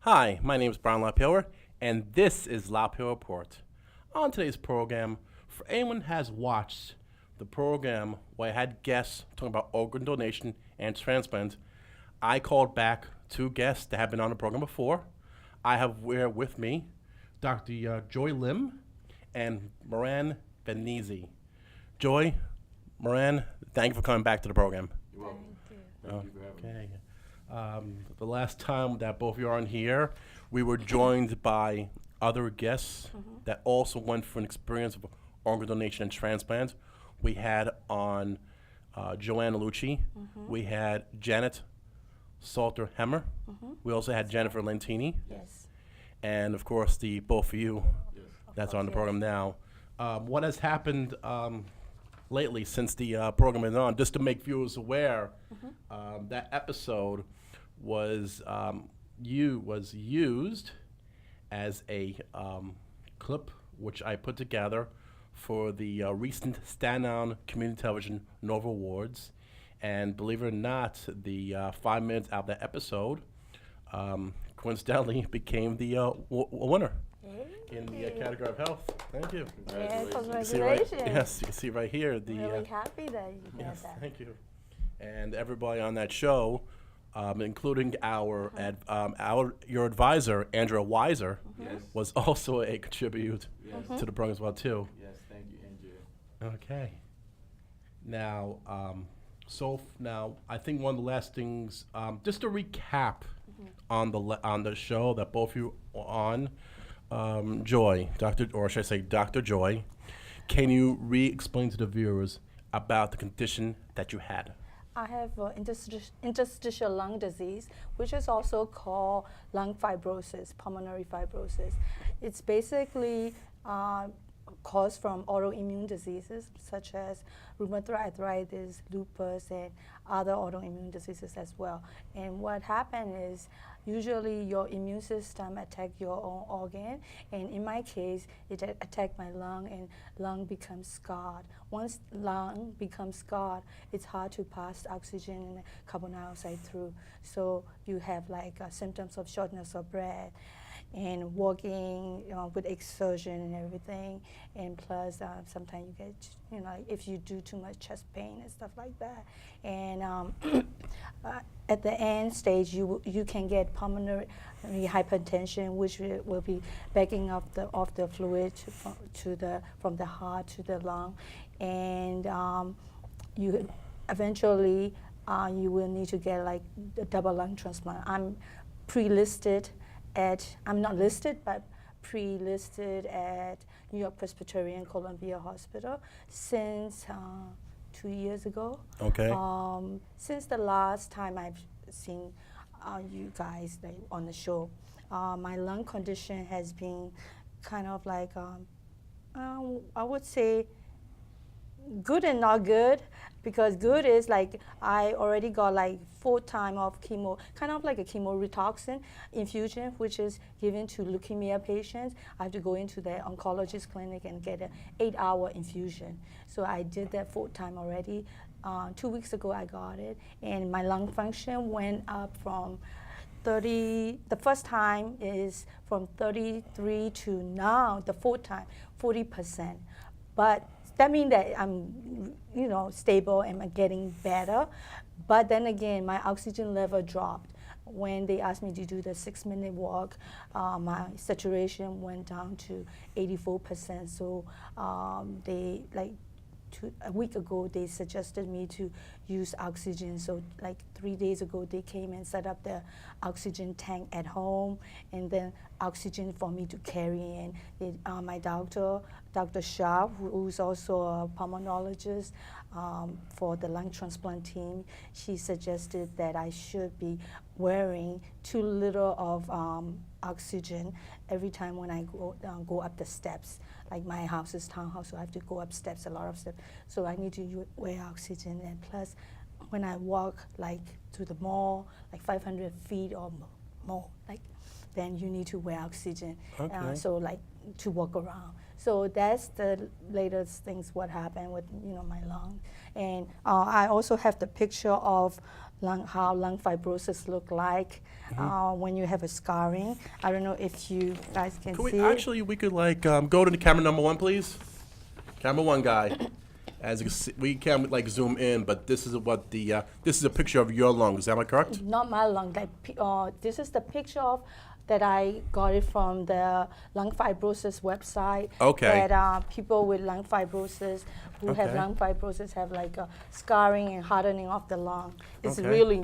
Hi, my name is Brian LaPayower, and this is LaPayower Report. On today's program, for anyone who has watched the program where I had guests talking about organ donation and transplant, I called back two guests that have been on the program before. I have here with me Dr. Joy Lim and Moran Venezi. Joy, Moran, thank you for coming back to the program. You're welcome. Thank you. Thank you for having me. Okay. The last time that both of you are on here, we were joined by other guests that also went through an experience of organ donation and transplant. We had on Joanna Lucci. We had Janet Salter Hemmer. We also had Jennifer Lentini. Yes. And of course, the both of you Yes. that's on the Yes. program now. What has happened lately since the program is on, just to make viewers aware, that episode was used as a clip which I put together for the recent Staten Island Community Television Nova Awards. And believe it or not, the 5 minutes out of that episode coincidentally became the winner in the category of health. Thank you. Yeah, Congratulations. See right, congratulations. yes, you can see right here the. Really happy that you did Yes, that. thank you. And everybody on that show, including our your advisor Andrea Weiser, Yes. was also a contribute Yes. to the program as well too. Yes. Thank you, Andrea. Okay. Now, now I think one of the last things, just to recap on the show that both of you were on, Joy, Dr. Joy, can you re-explain to the viewers about the condition that you had? I have interstitial lung disease, which is also called lung fibrosis, pulmonary fibrosis. It's basically caused from autoimmune diseases such as rheumatoid arthritis, lupus, and other autoimmune diseases as well. And what happens is usually your immune system attack your own organ, and in my case, it attacked my lung, and lung becomes scarred. Once lung becomes scarred, it's hard to pass oxygen and carbon dioxide through. So you have like symptoms of shortness of breath, and walking with exertion and everything, and plus sometimes you get, if you do too much chest pain and stuff like that. And at the end stage, you can get pulmonary hypertension, which will be backing up of the fluid from the heart to the lung, and you eventually you will need to get like a double lung transplant. I'm pre-listed I'm not listed, but pre-listed at New York Presbyterian Columbia Hospital since 2 years ago. Okay. Since the last time I've seen you guys on the show, my lung condition has been kind of like, I would say, good and not good, because good is like I already got like 4 times of chemo, kind of like a chemoretoxin infusion, which is given to leukemia patients. I have to go into the oncologist clinic and get an 8-hour infusion. So I did that 4 times already. 2 weeks ago I got it, and my lung function went up from 30, the first time is from 33 to now, the 4th time, 40%. But that means that I'm, stable and I'm getting better. But then again, my oxygen level dropped. When they asked me to do the 6-minute walk, my saturation went down to 84%. So a week ago, they suggested me to use oxygen. So like 3 days ago, they came and set up the oxygen tank at home, and then oxygen for me to carry in. My doctor, Dr. Shah, who's also a pulmonologist for the lung transplant team, she suggested that I should be wearing 2 liters of oxygen every time when I go up the steps. Like my house is townhouse, so I have to go up steps, a lot of steps. So I need to wear oxygen, and plus when I walk like to the mall, like 500 feet or more, then you need to wear oxygen. Okay. So like to walk around. So that's the latest things what happened with my lung. And I also have the picture of how lung fibrosis look like when you have a scarring. I don't know if you guys can see it. Actually, we could like go to the camera number 1, please. Camera 1 guy. As you can see, we can like zoom in, but this is what the this is a picture of your lungs. Am I correct? Not my lung. This is the picture of that I got it from the lung fibrosis website. Okay. That people with lung fibrosis who have Okay. lung fibrosis have like a scarring and hardening of the lung. It's Okay. really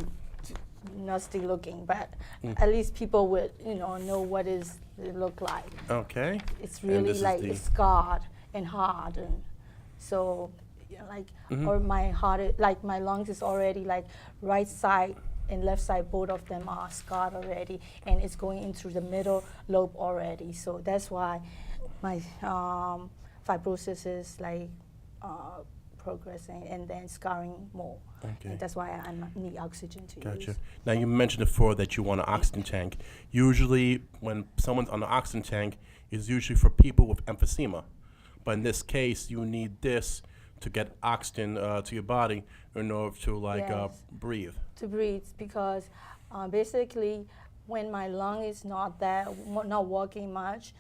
nasty looking, but at least people would know what it look like. Okay. It's And really this is like the- it's scarred and hard, and so or my heart, like my lungs is already like right side and left side, both of them are scarred already, and it's going into the middle lobe already. So that's why my fibrosis is like progressing and then scarring more. Okay. And that's why I need oxygen to Gotcha. use. Now you mentioned before that you want an oxygen tank. Usually, when someone's on an oxygen tank, is usually for people with emphysema, but in this case, you need this to get oxygen to your body in order to Yes. breathe. To breathe, because basically when my lung is not working much,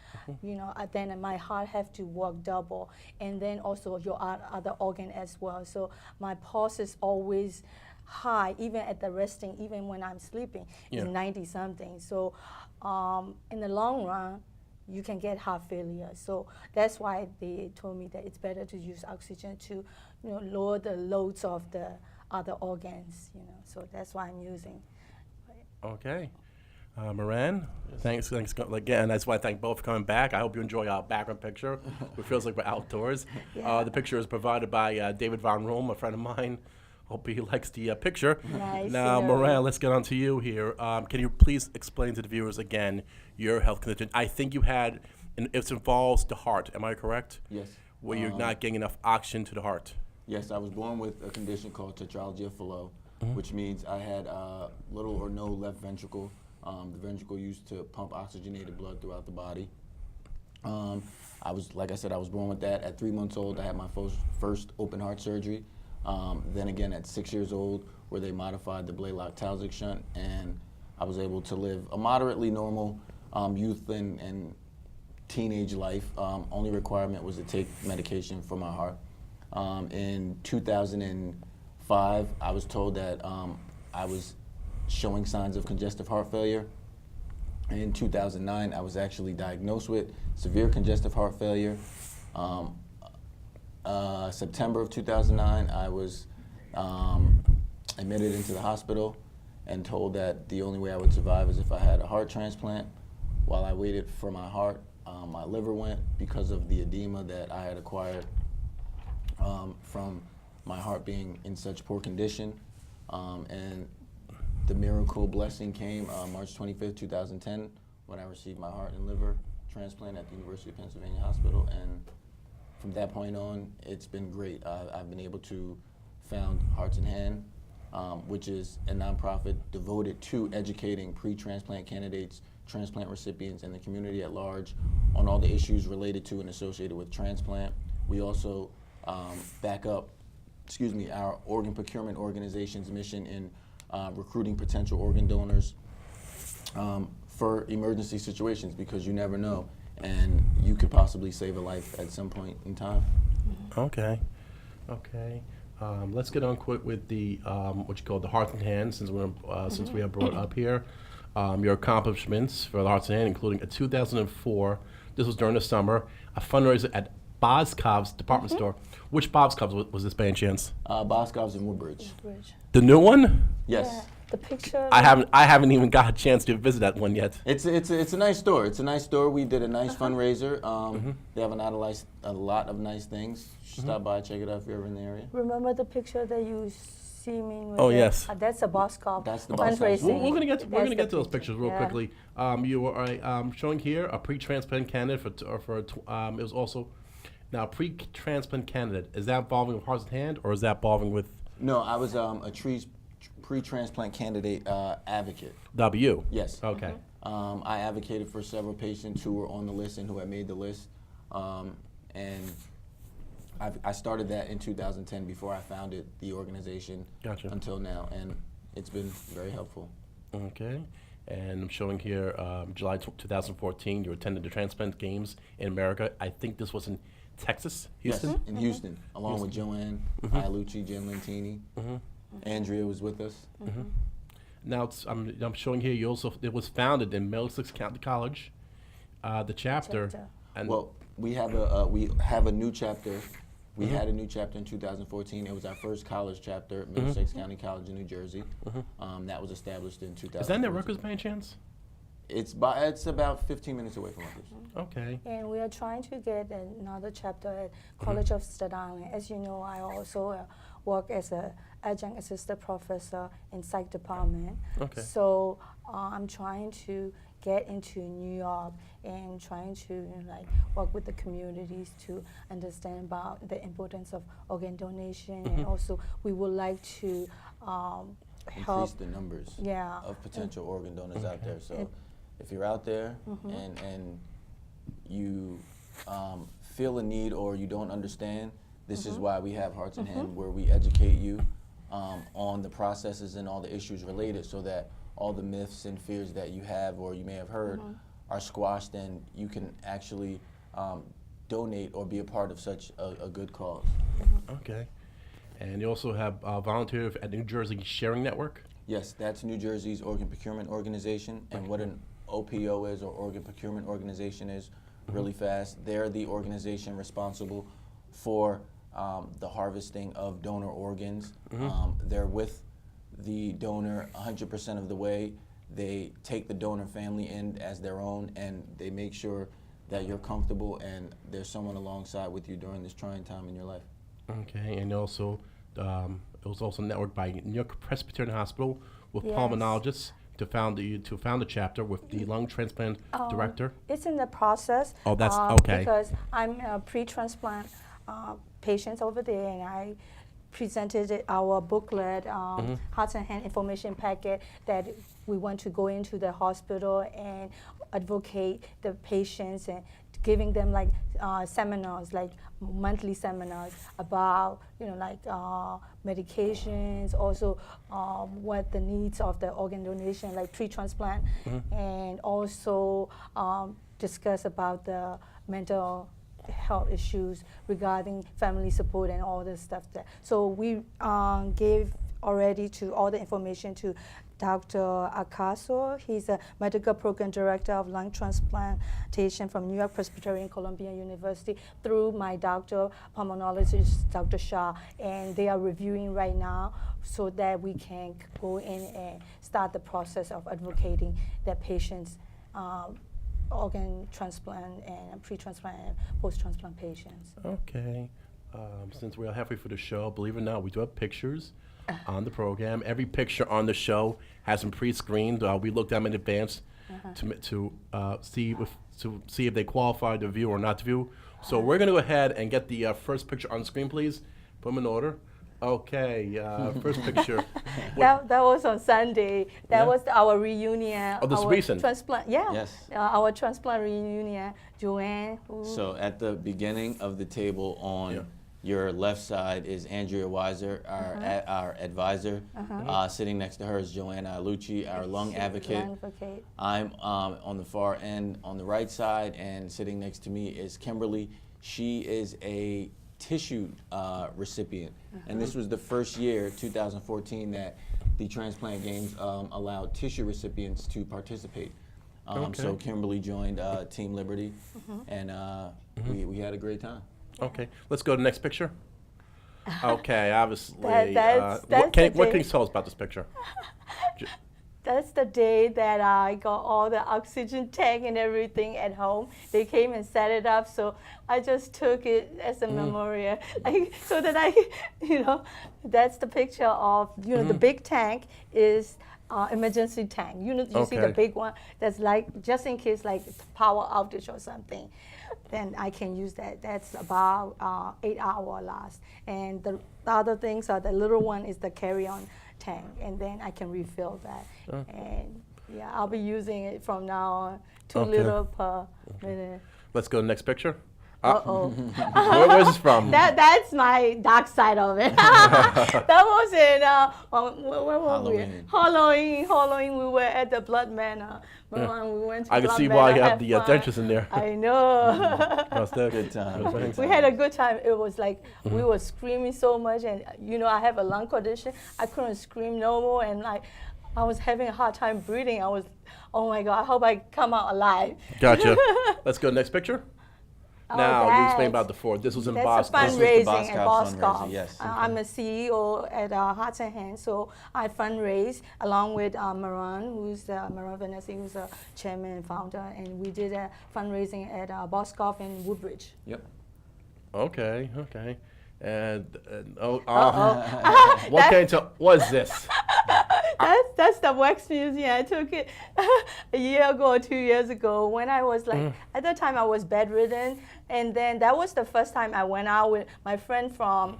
then my heart have to work double, and then also your other organ as well. So my pulse is always high, even at the resting, even when I'm sleeping, Yeah. it's 90 something. So in the long run, you can get heart failure. So that's why they told me that it's better to use oxygen to lower the loads of the other organs. So that's why I'm using. Okay. Moran, thanks again. That's why I thank both for coming back. I hope you enjoy our background picture. It feels like we're outdoors. Yeah. The picture is provided by David Von Room, a friend of mine. Hope he likes the picture. Nice Now, scenery. Moran, let's get on to you here. Can you please explain to the viewers again your health condition? I think you had, and it involves the heart. Am I correct? Yes. Where you're not getting enough oxygen to the heart. Yes, I was born with a condition called tetralogy of Fallot, which means I had little or no left ventricle. The ventricle used to pump oxygenated blood throughout the body. Like I said, I was born with that. At 3 months old, I had my first open heart surgery. Then again, at 6 years old, where they modified the Blalock-Taussig shunt, and I was able to live a moderately normal youth and teenage life. Only requirement was to take medication for my heart. In 2005, I was told that I was showing signs of congestive heart failure. In 2009, I was actually diagnosed with severe congestive heart failure. September of 2009, I was admitted into the hospital and told that the only way I would survive is if I had a heart transplant. While I waited for my heart, my liver went because of the edema that I had acquired from my heart being in such poor condition. And the miracle blessing came March 25th, 2010, when I received my heart and liver transplant at the University of Pennsylvania Hospital. And from that point on, it's been great. I've been able to found Hearts in Hand, which is a nonprofit devoted to educating pre-transplant candidates, transplant recipients, and the community at large on all the issues related to and associated with transplant. We also back up, our organ procurement organization's mission in recruiting potential organ donors for emergency situations, because you never know, and you could possibly save a life at some point in time. Okay. Let's get on quick with the what you call the Hearts in Hand, since we have brought up here your accomplishments for the Hearts in Hand, including a 2004. This was during the summer, a fundraiser at Boscov's department store. Which Boscov's was this by any chance? Boscov's in Woodbridge. Bridge. The new one? Yes. Yeah, the picture. I haven't even got a chance to visit that one yet. It's a nice store. It's a nice store. We did a nice fundraiser. They have a lot of nice things. Stop by, check it out if you're ever in the area. Remember the picture that you see me with? Oh, yes. That's a Boscov. That's the Boscov. fundraising. We're gonna get That's to the those pictures real yeah. quickly. You are showing here a pre-transplant candidate it was also now pre-transplant candidate. Is that involving with Hearts in Hand, or is that involving with No, I was a pre-transplant candidate advocate. W? Yes. Okay. I advocated for several patients who were on the list and who had made the list. And I started that in 2010 before I founded the organization. Gotcha. Until now. And it's been very helpful. Okay. And I'm showing here July 2014, you attended the Transplant Games in America. I think this was in Texas, Houston? Yes, in Houston, along with Joanne, Ialucci, Jim Lentini. Andrea was with us. Now I'm showing here it was founded in Middlesex County College, the chapter. And Well, we have a new chapter. We had a new chapter in 2014. It was our first college chapter at Middlesex County College in New Jersey. That was established in 2014. is that in Rutgers by any chance? It's about 15 minutes away from Rutgers. Okay. And we are trying to get another chapter at College of Staten Island. As you know, I also work as an adjunct assistant professor in psych department. Okay. So I'm trying to get into New York and trying to work with the communities to understand about the importance of organ donation, and also we would like to help Increase the numbers Yeah. of potential organ donors out there. So if you're out there and you feel a need or you don't understand, this is why we have Hearts in Hand, where we educate you on the processes and all the issues related, so that all the myths and fears that you have or you may have heard are squashed, and you can actually donate or be a part of such a good cause. Okay. And you also have volunteers at New Jersey Sharing Network? Yes, that's New Jersey's Organ Procurement Organization, and what an OPO is, or Organ Procurement Organization, is really fast. They're the organization responsible for the harvesting of donor organs. They're with the donor 100% of the way. They take the donor family in as their own, and they make sure that you're comfortable and there's someone alongside with you during this trying time in your life. Okay, and also it was also networked by New York Presbyterian Hospital with Yes. pulmonologists to found the chapter with the lung transplant director. It's in the process. Oh, that's okay. Because I'm a pre-transplant patient over there, and I presented our booklet, Hearts and Hand information packet, that we want to go into the hospital and advocate the patients and giving them seminars, like monthly seminars about medications, also what the needs of the organ donation, like pre-transplant, and also discuss about the mental health issues regarding family support and all this stuff. So we gave already to all the information to Dr. Acaso. He's a medical program director of lung transplantation from New York Presbyterian Columbia University, through my doctor, pulmonologist, Dr. Shah, and they are reviewing right now so that we can go in and start the process of advocating that patients organ transplant and pre-transplant and post-transplant patients. Okay. Since we're halfway through the show, believe it or not, we do have pictures on the program. Every picture on the show has been pre-screened. We looked at them in advance to see if they qualify to view or not to view. So we're going to go ahead and get the first picture on screen, please. Put them in order. Okay, first picture. That was on Sunday. That was our reunion. Oh, this is our recent. Transplant, yeah. Yes. Our transplant reunion. Joanne. So at the beginning of the table on your left side is Andrea Weiser, our advisor. Sitting next to her is Joanne Ialucci, our lung advocate. I'm on the far end on the right side, and sitting next to me is Kimberly. She is a tissue recipient, and this was the first year, 2014, that the Transplant Games allowed tissue recipients to participate. So Kimberly joined Team Liberty, and we had a great time. Okay, let's go to the next picture. Okay, obviously. That's what can the you tell us about this picture? That's the day that I got all the oxygen tank and everything at home. They came and set it up, so I just took it as a memorial, so that that's the picture of, the big tank is emergency tank. You see the big one that's just in case power outage or something, then I can use that. That's about 8 hour last. And the other things are, the little one is the carry-on tank, and then I can refill that. And I'll be using it from now on, 2 liters per minute. Let's go to the next picture. Uh-oh. Where's this from? That's my dark side of it. That was in where were Halloween. we? Halloween. We were at the Blood Manor. Remember, we went to I can Blood see Manor, why you have had the fun. dentures in there. I know. That's that. Good time. Good We time. had a good time. It was like we were screaming so much, and I have a lung condition. I couldn't scream no more, and like I was having a hard time breathing. I was, oh my God, I hope I come out alive. Gotcha. Let's go next picture. Oh, Now, you explain that's- about the Ford. This was in That's Boston. a This was the fundraising at Boscov Boscov. fundraiser, yes. I'm a CEO at Hearts and Hands, so I fundraise along with Maran, Maran Vanessa, who's the chairman and founder, and we did a fundraising at Boscov in Woodbridge. Yep. Okay. And Uh-oh. what is this? That's the wax museum. I took it a year ago or 2 years ago when I was like, at the time I was bedridden. And then that was the first time I went out with my friend from,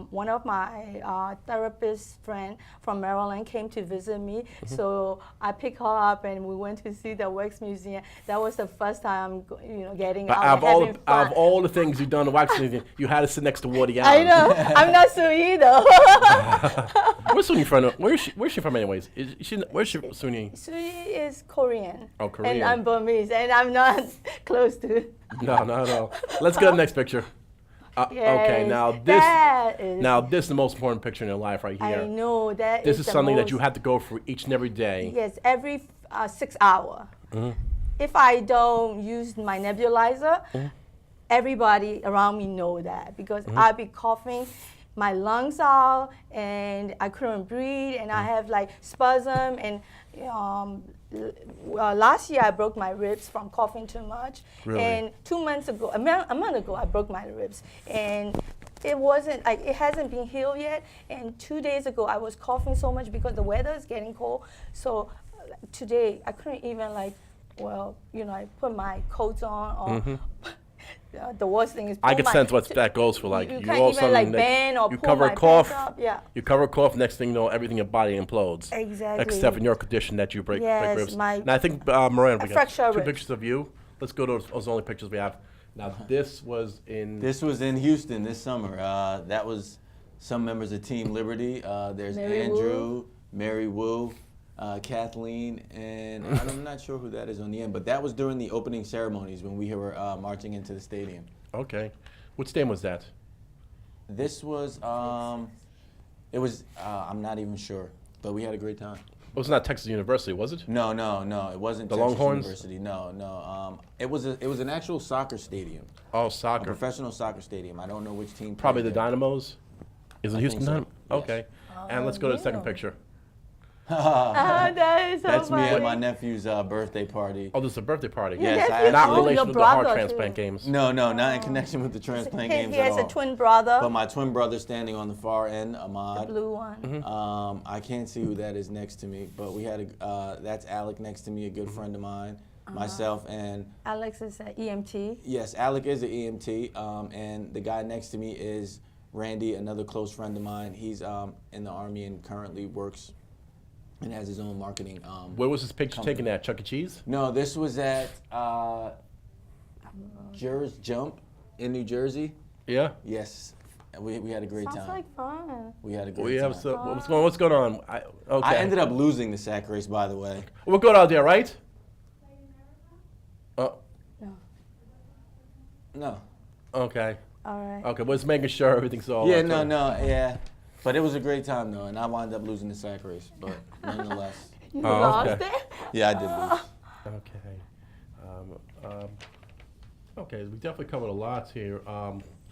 one of my therapist friend from Maryland came to visit me. So I picked her up and we went to see the wax museum. That was the first time I'm getting But out and having out fun. of all the things you've done in the wax museum, you had to sit next to Woody Allen. I know. I'm not Suni though. Where's Suni from? Where's she from anyways? Where's she, Suni? Suni is Korean. Oh, Korean. And I'm Burmese, and I'm not close to. No, not at all. Let's go to the next picture. Okay, Yes, now this is the most important picture in your life right here. I know that. This is the something that most- you have to go through each and every day. Yes, every 6 hours. If I don't use my nebulizer, everybody around me know that because I'll be coughing my lungs out and I couldn't breathe and I have like spasm and last year I broke my ribs from coughing too much. Really? And 2 months ago, a month ago, I broke my ribs and it wasn't like it hasn't been healed yet. And 2 days ago, I was coughing so much because the weather is getting cold. So today I couldn't even I put my coats on or. The worst thing is I can sense what that goes for. Like you you can't all of a even sudden, like like, bend or you pull cover my a cough. pants up. Yeah. You cover a cough. Next thing you know, everything in your body implodes. Exactly. Except in your condition that you break Yes, ribs. my- Now I think Miranda, we got fractured two ribs. pictures of you. Let's go to those only pictures we have. Now this was in. This was in Houston this summer. That was some members of Team Liberty. There's Mary Andrew, Mary Wu, Kathleen, and I'm not sure who that is on the end, but that was during the opening ceremonies when we were marching into the stadium. Okay, which stadium was that? This was, it was, I'm not even sure, but we had a great time. It was not Texas University, was it? No, it wasn't The Texas Longhorns? University. No. It was an actual soccer stadium, Oh, a soccer. professional soccer stadium. I don't know which team. Probably the played there. Dynamos. Is it I Houston think so, Dynamo? yes. Okay. And let's go to the second yeah. picture. That is so That's me funny. at my nephew's birthday party. Oh, this is a birthday party. Your Yes, nephew? Not Oh, in relation your to the heart brother, transplant too. games. No, not in connection with the transplant He games has at a all. twin brother, But my twin brother standing on the far end, the Ahmad. blue one. I can't see who that is next to me, but we had that's Alec next to me, a good friend of mine, myself, and Alex is an EMT. yes, Alec is an EMT, and the guy next to me is Randy, another close friend of mine. He's in the Army and currently works and has his own marketing. Where was this picture taken at? Chuck E. Cheese? No, this was at Jers Jump in New Jersey. Yeah. Yes, we had a great Sounds time. like fun. We had a great We time. have what's going on? Okay. I ended up losing the sack race, by the way. We're good out there, right? Oh, No. No. okay. All right. Okay, well, just making sure everything's all Yeah, okay. yeah. But it was a great time though, and I wound up losing the sack race. But nonetheless, You Oh, lost okay. it? yeah, I did lose. Okay. Okay, we definitely covered a lot here.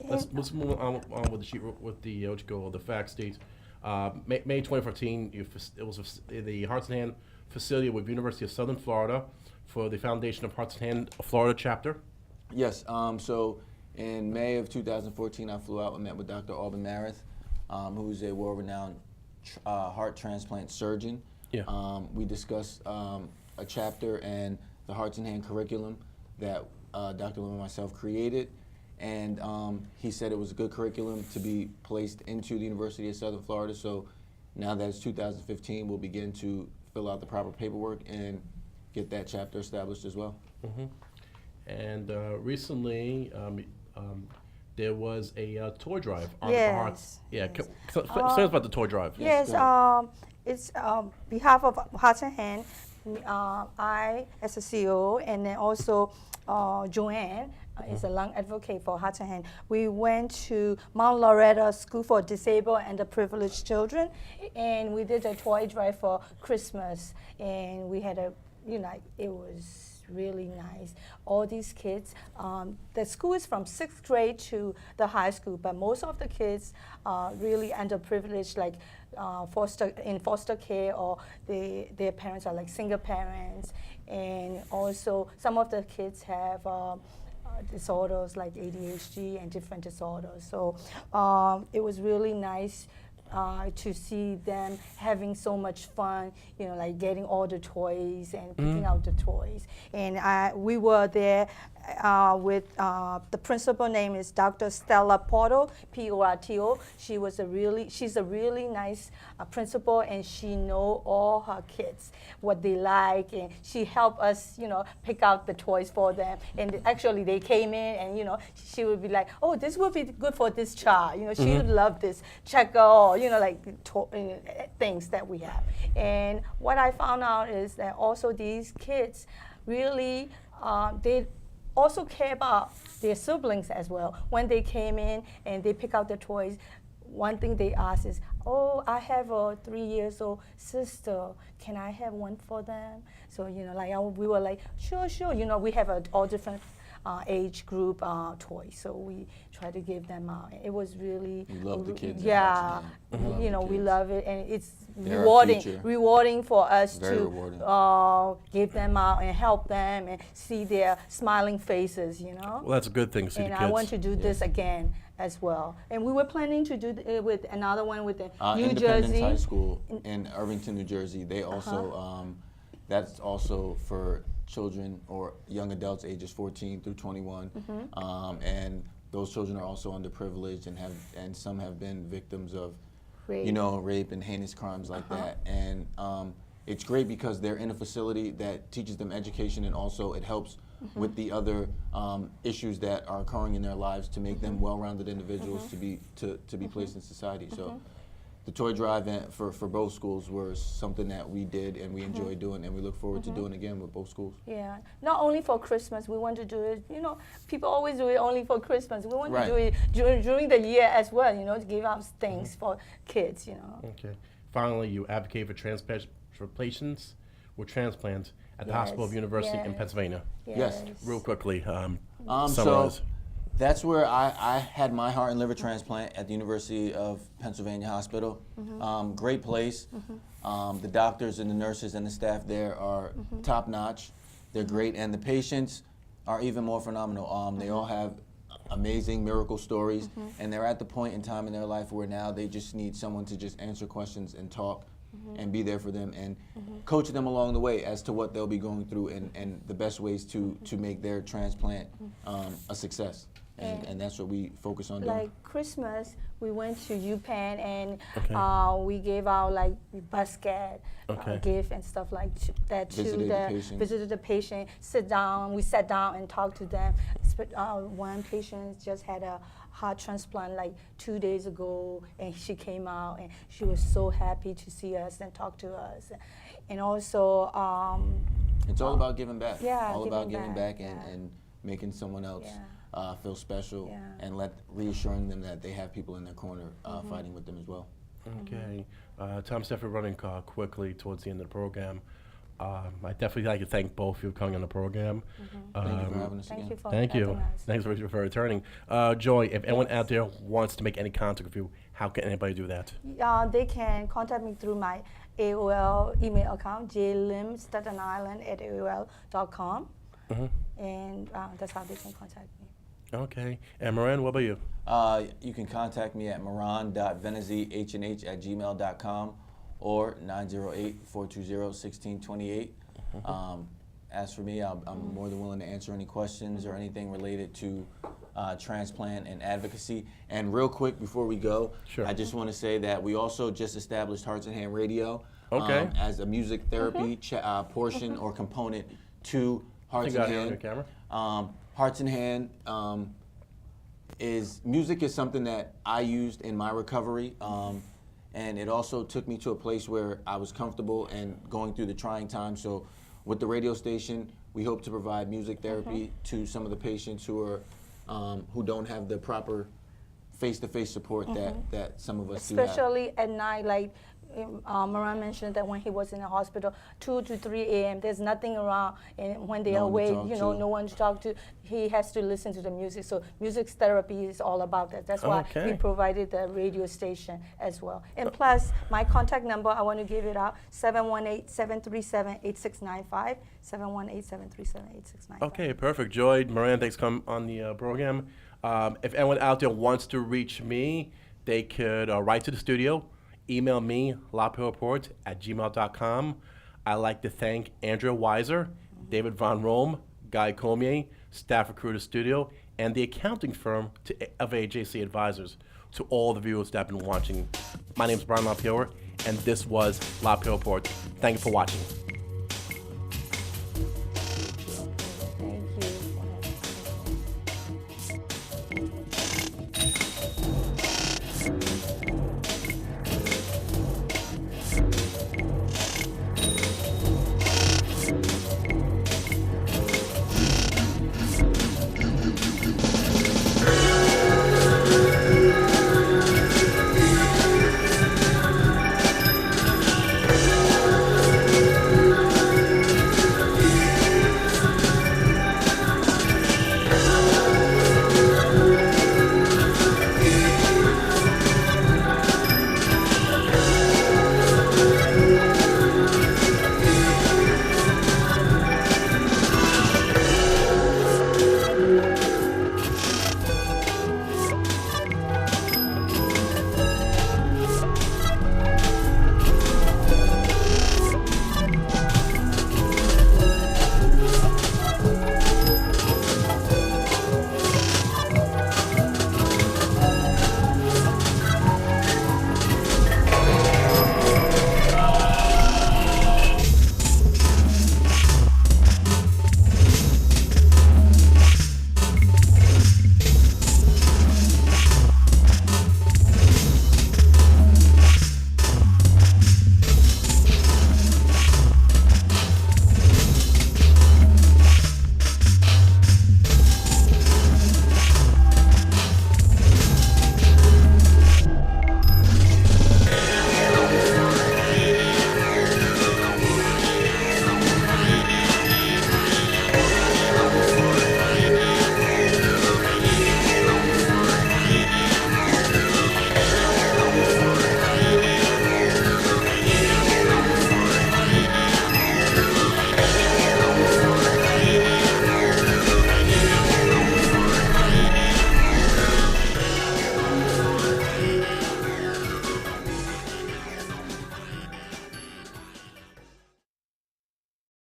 Let's move on with the sheet with the the fact sheet. May 2014, it was the Hearts and Hand facility with University of Southern Florida for the Foundation of Hearts and Hand Florida chapter. Yes. So in May of 2014, I flew out and met with Dr. Auburn Marith, who's a world-renowned heart transplant surgeon. Yeah. We discussed a chapter and the Hearts and Hand curriculum that Dr. Lim and myself created. And he said it was a good curriculum to be placed into the University of Southern Florida. So now that it's 2015, we'll begin to fill out the proper paperwork and get that chapter established as well. And recently, there was a toy drive. Army for Hearts. Yeah, tell us about the toy drive. Yes, it's behalf of Hearts and Hand. I, as a CEO, and then also Joanne is a lung advocate for Hearts and Hand. We went to Mount Loretta School for Disabled and Underprivileged Children, and we did a toy drive for Christmas. And we had it was really nice. All these kids, the school is from 6th grade to the high school, but most of the kids are really underprivileged, like foster care, or their parents are like single parents. And also some of the kids have disorders like ADHD and different disorders. So it was really nice to see them having so much fun, like getting all the toys and picking out the toys. And we were there with the principal name is Dr. Stella Porto, Porto. She's a really nice principal, and she know all her kids, what they like, and she helped us, pick out the toys for them. And actually they came in, and she would be like, oh, this would be good for this child. She would love this checker, or things that we have. And what I found out is that also these kids really they also care about their siblings as well. When they came in and they pick out the toys, one thing they ask is, oh, I have a 3-year-old sister. Can I have one for them? So, we were like, sure. We have all different age group toys. So we try to give them out. It was really... You love the kids. Yeah. We love it. And it's They're rewarding for us Very to give them out and help them and see their smiling faces, Well, that's a good thing to see and the kids. I want to do this again as well. And we were planning to do it with another one with the New Independence Jersey. High School in Irvington, New Jersey. They also, that's also for children or young adults ages 14 through 21. And those children are also underprivileged and some have been victims of rape and heinous crimes like that. And it's great because they're in a facility that teaches them education, and also it helps with the other issues that are occurring in their lives to make them well-rounded individuals to be placed in society. So the toy drive for both schools was something that we did and we enjoyed doing, and we look forward to doing again with both schools. Yeah, not only for Christmas, we want to do it, people always do it only for Christmas. We want to do it during the year as well, to give out things for kids, Okay. Finally, you advocate for patients with transplants at the Hospital of University in Pennsylvania. Yes. Real quickly, So summarize. that's where I had my heart and liver transplant at the University of Pennsylvania Hospital. Great place. The doctors and the nurses and the staff there are top notch. They're great, and the patients are even more phenomenal. They all have amazing miracle stories, and they're at the point in time in their life where now they just need someone to just answer questions and talk and be there for them and coach them along the way as to what they'll be going through and the best ways to make their transplant a success. And that's what we focus on doing. Like Christmas, we went to UPenn and we gave out like basket, gift and stuff like that to visited the patient. We sat down and talked to them. One patient just had a heart transplant like 2 days ago, and she came out and she was so happy to see us and talk to us. And also, it's all about giving back. Yeah, all about giving back and making someone else feel special and reassuring them that they have people in their corner fighting with them as well. Okay. Tom, Steph, we're running quickly towards the end of the program. I'd definitely like to thank both of you for coming on the program. Thank you for having us again. Thank you. Thanks for returning. Joy, if anyone out there wants to make any contact with you, how can anybody do that? They can contact me through my AOL email account, jlimstatenisland@aol.com. And that's how they can contact me. Okay. And Moran, what about you? You can contact me at moran.venezihnh@gmail.com or 908-420-1628. As for me, I'm more than willing to answer any questions or anything related to transplant and advocacy. And real quick before we go, I just want to say that we also just established Hearts and Hand Radio as a music therapy portion or component to Hearts and Hand. Hearts in Hand music is something that I used in my recovery, and it also took me to a place where I was comfortable and going through the trying times. So with the radio station, we hope to provide music therapy to some of the patients who don't have the proper face-to-face support that some of us do have. Especially at night, like Moran mentioned that when he was in the hospital, 2 to 3 a.m., there's nothing around, and when they are awake, no one to talk to. He has to listen to the music. So music therapy is all about that. That's why we provided the radio station as well. And plus, my contact number, I want to give it out, 718-737-8695, 718-737-8695. Okay, perfect. Joy, Moran, thanks for coming on the program. If anyone out there wants to reach me, they could write to the studio. Email me, LaPayower@gmail.com. I'd like to thank Andrea Weiser, David Von Rome, Guy Comier, staff and crew of the studio, and the accounting firm of AJC Advisors. To all the viewers that have been watching, my name is Brian LaPayower, and this was LaPayower Report. Thank you for watching.